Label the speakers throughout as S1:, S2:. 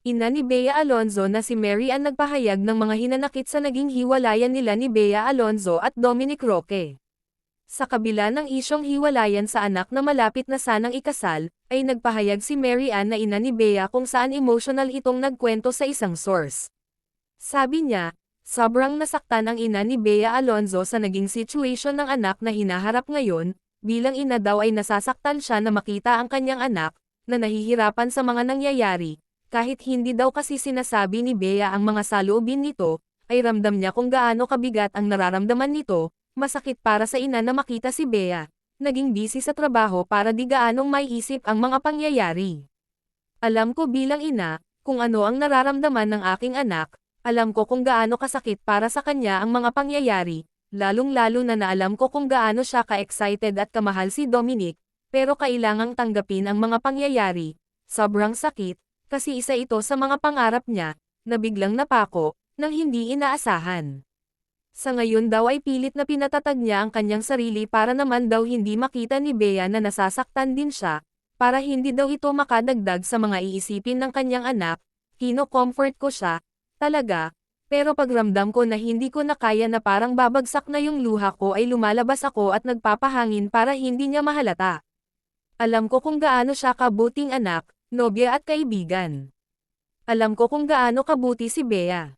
S1: ina ni Bea Alonzo na si Mary Ann nagpahayag ng mga hinanakit sa naging hiwalayan nila ni Bea Alonzo at Dominic Roque. Sa kabila ng isyong hiwalayan sa anak na malapit na sanang ikasal, ay nagpahayag si Mary Ann na ina ni Bea kung saan emotional itong nagkwento sa isang source. Sabi niya, sobrang nasaktan ang ina ni Bea Alonzo sa naging situation ng anak na hinaharap ngayon, bilang ina daw ay nasasaktan siya na makita ang kanyang anak, na nahihirapan sa mga nangyayari, kahit hindi daw kasi sinasabi ni Bea ang mga saloobin nito, ay ramdam niya kung gaano kabigat ang nararamdaman nito. Masakit para sa ina na makita si Bea, naging busy sa trabaho para di gaanong maiisip ang mga pangyayari. Alam ko bilang ina, kung ano ang nararamdaman ng aking anak, alam ko kung gaano kasakit para sa kanya ang mga pangyayari, lalong-lalo na alam ko kung gaano siya ka-excited at kamahal si Dominic, pero kailangang tanggapin ang mga pangyayari, sobrang sakit, kasi isa ito sa mga pangarap niya, na biglang napako, nang hindi inaasahan. Sa ngayon daw ay pilit na pinatatag niya ang kanyang sarili para naman daw hindi makita ni Bea na nasasaktan din siya, para hindi daw ito makadagdag sa mga iisipin ng kanyang anak. Kino-comfort ko siya, talaga, pero pagramdam ko na hindi ko na kaya na parang babagsak na yung luha ko ay lumalabas ako at nagpapahangin para hindi niya mahalata. Alam ko kung gaano siya kabuting anak, nobya at kaibigan. Alam ko kung gaano kabuti si Bea.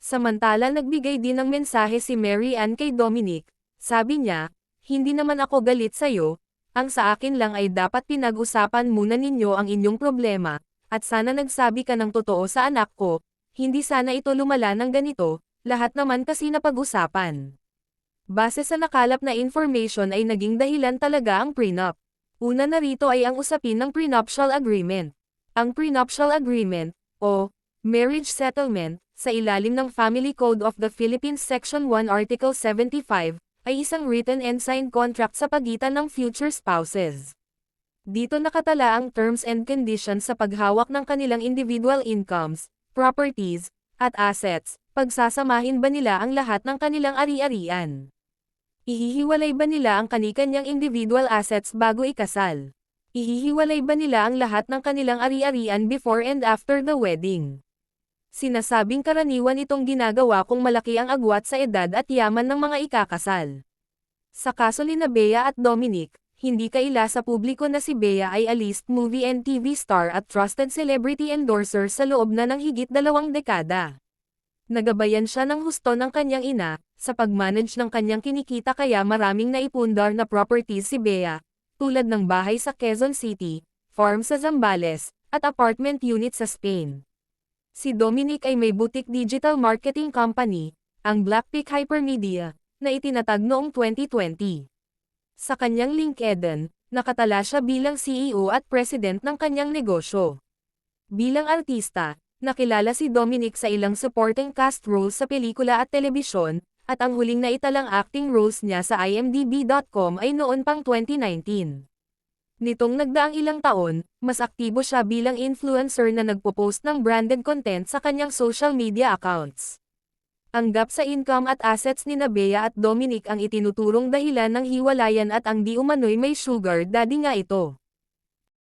S1: Samantala nagbigay din ng mensahe si Mary Ann kay Dominic, sabi niya, hindi naman ako galit sa'yo, ang sa akin lang ay dapat pinag-usapan muna ninyo ang inyong problema, at sana nagsabi ka ng totoo sa anak ko, hindi sana ito lumala ng ganito, lahat naman kasi napag-usapan. Base sa nakalap na information ay naging dahilan talaga ang prenup. Una na rito ay ang usapin ng prenuptial agreement. Ang prenuptial agreement, o marriage settlement, sa ilalim ng Family Code of the Philippines Section 1 Article 75, ay isang written and signed contract sa pagitan ng future spouses. Dito nakatala ang terms and conditions sa paghawak ng kanilang individual incomes, properties, at assets, pagsasamahin ba nila ang lahat ng kanilang ari-arian? Ihihiwalay ba nila ang kani-kanyang individual assets bago ikasal? Ihihiwalay ba nila ang lahat ng kanilang ari-arian before and after the wedding? Sinasabing karaniwan itong ginagawa kung malaki ang agwat sa edad at yaman ng mga ikakasal. Sa kaso ni Bea at Dominic, hindi kaila sa publiko na si Bea ay a list movie and TV star at trusted celebrity endorser sa loob na ng higit 2 dekada. Nagabayan siya ng husto ng kanyang ina, sa pag-manage ng kanyang kinikita kaya maraming naipundar na properties si Bea, tulad ng bahay sa Quezon City, farm sa Zambales, at apartment unit sa Spain. Si Dominic ay may boutique digital marketing company, ang Blackpeak Hypermedia, na itinatag noong 2020. Sa kanyang LinkedIn, nakatala siya bilang CEO at president ng kanyang negosyo. Bilang artista, nakilala si Dominic sa ilang supporting cast roles sa pelikula at telebisyon, at ang huling naitalang acting roles niya sa imdb.com ay noon pang 2019. Nitong nagdaang ilang taon, mas aktibo siya bilang influencer na nagpo-post ng branded content sa kanyang social media accounts. Ang gap sa income at assets ni Bea at Dominic ang itinuturong dahilan ng hiwalayan at ang di umano'y may sugar daddy nga ito.